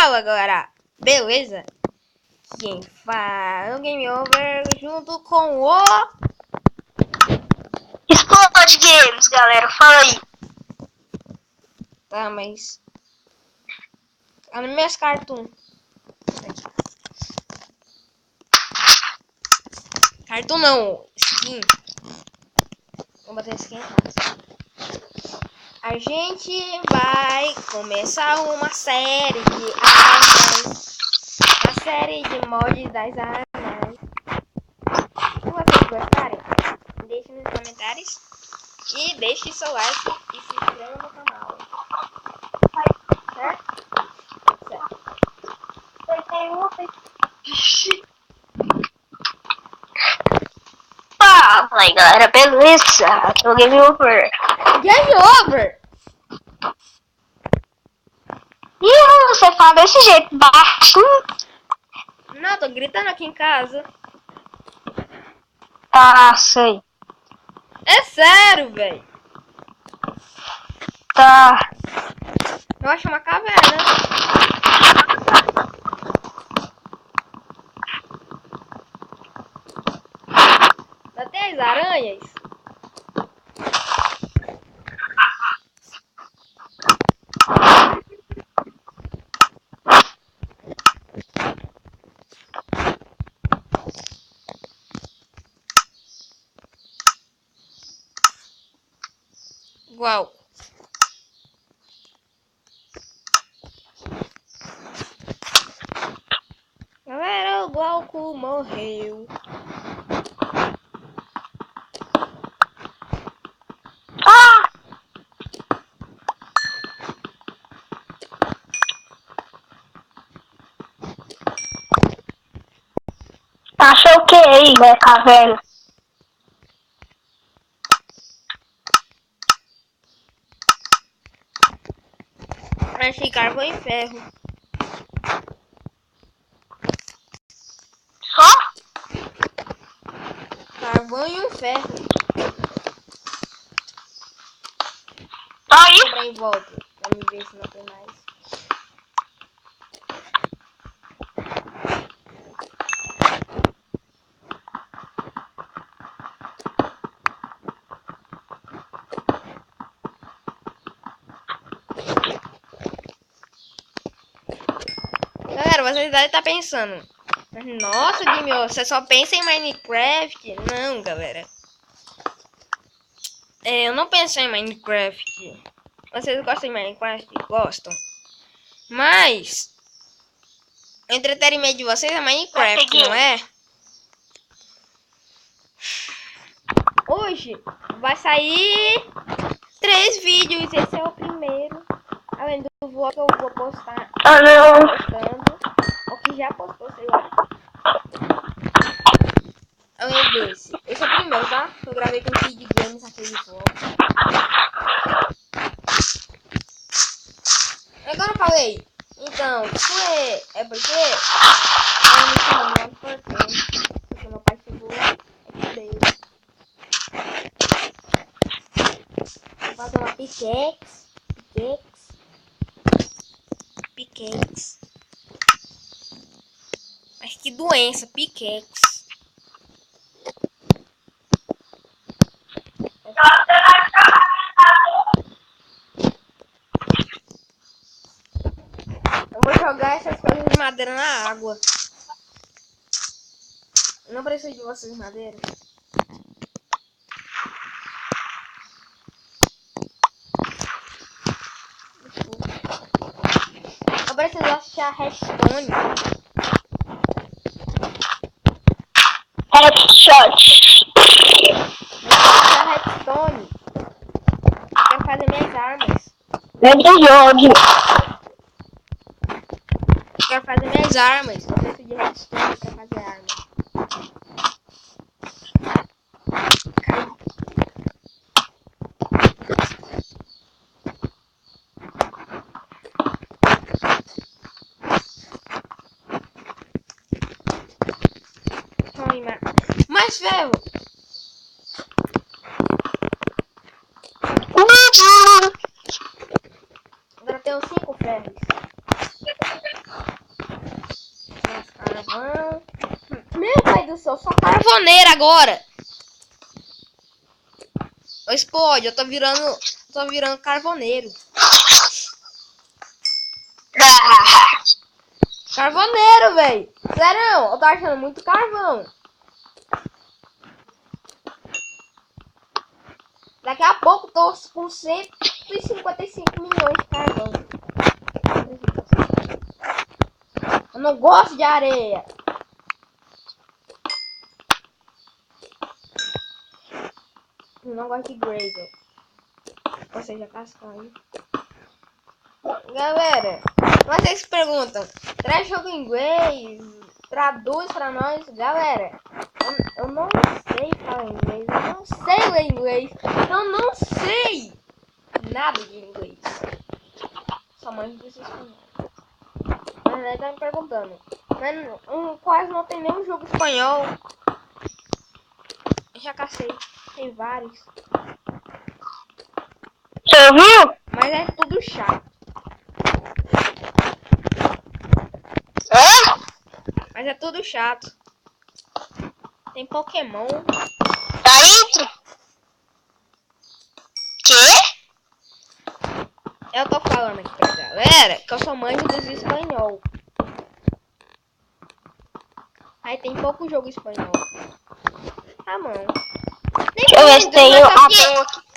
Fala, galera! Beleza? Quem fala o Game Over junto com o... Explode Games, galera. Fala aí. Tá, mas... Tá nos meus cartoons. Cartoon não, skin. Vou botar skin em casa. A gente vai começar uma série de armas. Uma série de mods das armas. Se vocês gostarem, deixe nos comentários. E deixe seu like e se inscreva no canal. Certo? Certo. Fala aí, galera. Beleza? Aqui é o Game Over. Game over! E você fala desse jeito, baixo. Não, tô gritando aqui em casa. Tá, sei. É sério, velho. Tá. Eu acho uma caverna. Até as aranhas. Igual. Galera, o Glauco morreu. Ah! Achou o que aí, né, caverna? Achei carvão e ferro. Só? Carvão e um ferro. Só Vou isso? quebrar em volta. Pra me ver se não tem mais. Galera, vocês devem estar pensando. Nossa, Game, você só pensa em Minecraft? Não, galera. Eu não penso em Minecraft. Vocês gostam de Minecraft? Gostam. Mas o entretenimento de vocês é Minecraft, não é? Hoje vai sair 3 vídeos. Esse é o primeiro. Além do vlog que eu vou postar. Ah, não. Postando. Ou que já postou, sei lá. Além desse. Esse é o primeiro, tá? Eu gravei com o Kid Games aquele vlog. Agora eu falei. Então, é porque eu me chamando lá importante. Porque meu pai chegou aqui dele. Vou fazer uma pickaxe. Pickaxe. Mas que doença, pickaxe. Eu vou jogar essas coisas de madeira na água. Não preciso de vocês de madeira. Eu preciso achar redstone. Headshot. Achar redstone. Eu quero fazer minhas armas. Dentro do jogo. Eu quero fazer minhas armas. Eu preciso de redstone pra fazer armas. Mais ferro. Agora eu tenho 5 ferros. carvão. Meu pai do céu, só carvoneira agora. Ô, Spod, eu tô virando carvoneiro. Carvoneiro, velho. Sério, eu tô achando muito carvão. Daqui a pouco tô com 155 milhões de carvão. Eu não gosto de areia. Eu não gosto de gravel. Ou seja, cascalho. Galera, vocês perguntam, traz jogo em inglês, traduz pra nós. Galera, eu não sei falar inglês, eu não sei ler inglês, eu não sei nada de inglês. Só mãe de espanhol. Mas ele tá me perguntando, mas quase não tem nenhum jogo espanhol. Eu já cacei, tem vários. Você viu? Mas é tudo chato. Mas é tudo chato. Tem Pokémon. Tá dentro? Quê? Eu tô falando aqui pra galera que eu sou mãe dos espanhol. Aí tem pouco jogo espanhol. Tá, mano. Deixa eu ver se tem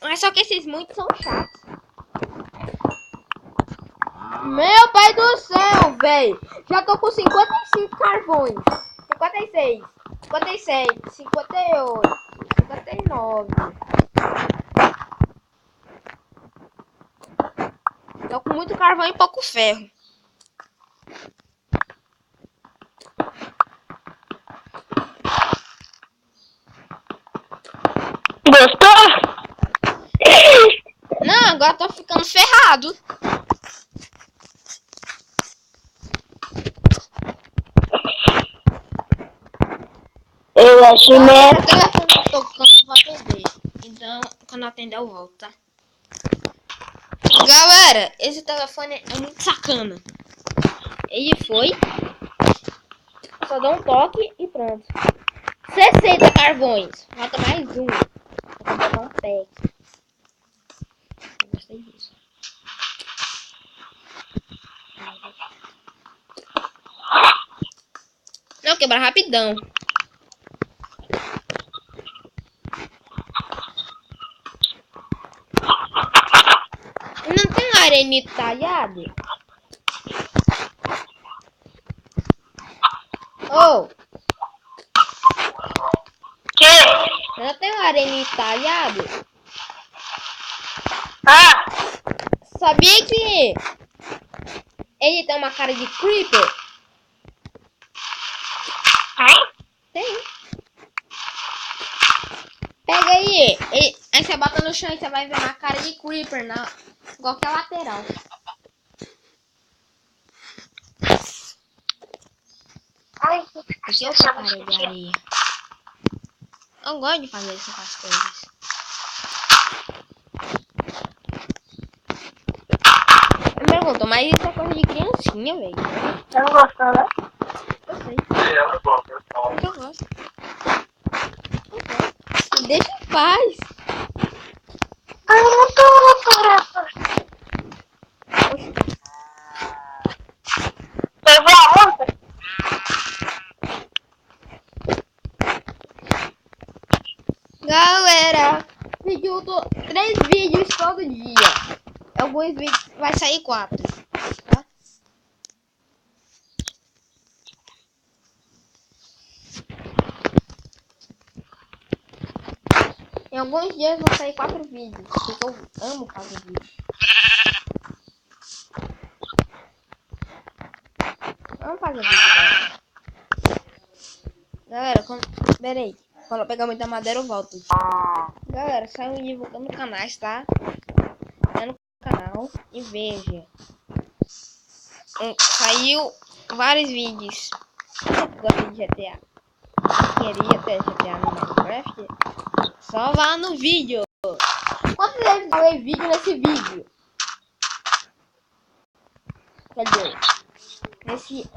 Mas só que esses muitos são chatos. Meu pai do céu, velho. Já tô com 55 carvões. 56, 57, 58, 59. Tô com muito carvão e pouco ferro. Gostou? Não, agora tô ficando ferrado. Eu acho mesmo. O telefone tá tocando, eu vou atender. Então, quando eu atender, eu volto, tá? Galera, esse telefone é muito sacana. Ele foi. Só dá um toque e pronto. 60 carvões. Falta mais um. Vou botar um pack. Eu gostei disso. Não, quebrar rapidão. Não tem arenito talhado? Oh, Que? não tem arenito talhado? Ah, Sabia que ele tem uma cara de creeper? Tem. Pega aí. Aí você bota no chão e você vai ver uma cara de creeper na qualquer lateral. ai, Aqui eu sou cara de areia. Eu gosto de fazer isso com as coisas. Eu me pergunto, mas isso é coisa de criancinha, velho. Você não gostou, né? Eu sei. Eu gosto. Eu gosto. Me deixa em paz. Ai, não tô. Você viu a multa? Galera, vídeo 3 vídeos todo dia. Alguns vídeos vai sair 4. Tá? Em alguns dias vão sair 4 vídeos. Porque eu amo fazer vídeo. Vamos fazer vídeo, galera. Pera aí. Quando eu pegar muita madeira eu volto. Galera, saiam divulgando canais, tá? Tá no canal e veja. Saiu vários vídeos. Eu gosto de GTA. Queria ter GTA no Minecraft. Só vá no vídeo. Quantas vezes eu falei vídeo nesse vídeo? Quer dizer, nesse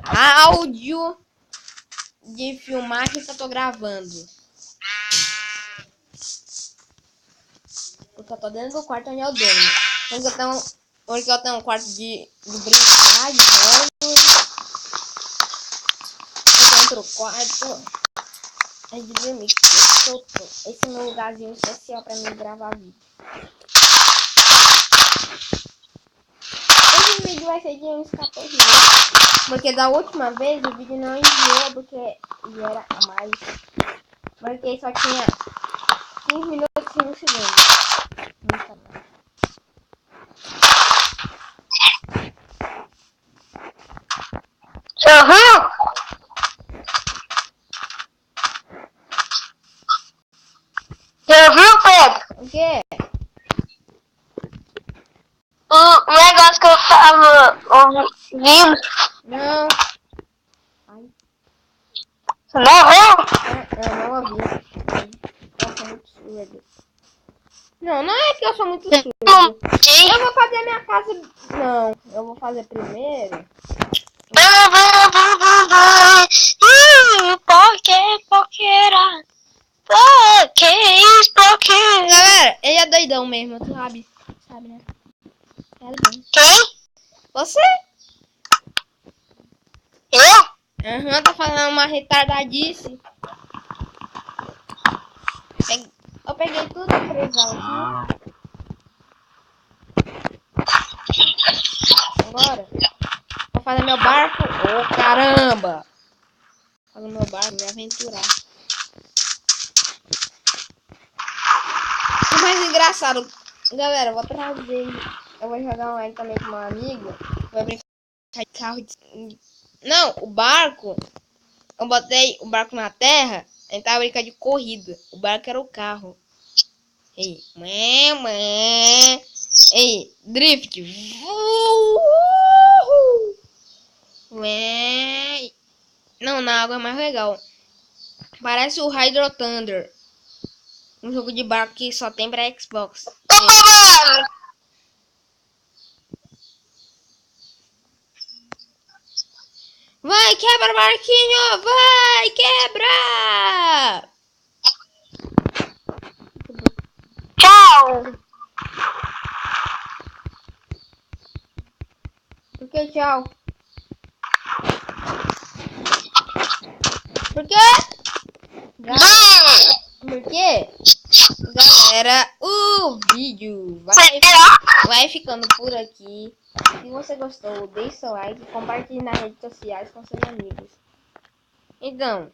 áudio. de filmar que eu tô gravando. Porque eu tô dentro do quarto onde eu durmo. Porque eu tenho um quarto de brincar, de jogos. Eu tenho outro quarto. É de dormir. Esse é meu lugarzinho especial pra mim gravar vídeo. Esse vídeo vai ser de uns 14 minutos. Porque da última vez o vídeo não enviou porque ele era a mais. Porque só tinha 15 minutos e 1 segundo. Você ouviu? Você ouviu, Pedro? O quê? O negócio que eu tava ouvindo. Não. Ai, Você não ouviu? não ouvi. Eu sou muito surdo. Não é que eu sou muito surdo. Eu vou fazer minha casa. Não, eu vou fazer primeiro. Galera, ele é doidão mesmo, tu sabe. Sabe, né? É doidão. Quem? Você? Eu? Aham, tá falando uma retardadice. Eu peguei tudo presal aqui. Agora, vou fazer meu barco. Ô, caramba! Fazer meu barco, me aventurar. O mais engraçado, galera, eu vou trazer. Eu vou jogar online também com uma amiga. Vai brincar de carro de... Não, o barco. Eu botei o barco na terra. A gente tava brincando de corrida. O barco era o carro. Ei, ei, drift. Não, na água é mais legal. Parece o Hydro Thunder. Um jogo de barco que só tem pra Xbox. Vai, quebra, barquinho! Vai, quebra! Tchau! Por que tchau? Por quê? Por quê? Galera, o vídeo vai ficando por aqui. Se você gostou, deixe seu like e compartilhe nas redes sociais com seus amigos. Então,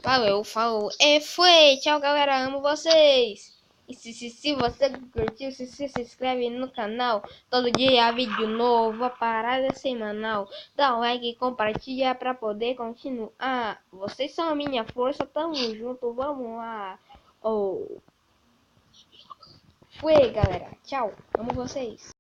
falou. Foi. Tchau, galera. Amo vocês. E se você curtiu, se inscreve no canal. Todo dia vídeo novo, a parada semanal. Dá um like e compartilha pra poder continuar. Vocês são a minha força, tamo junto, vamos lá. Foi, galera. Tchau. Amo vocês.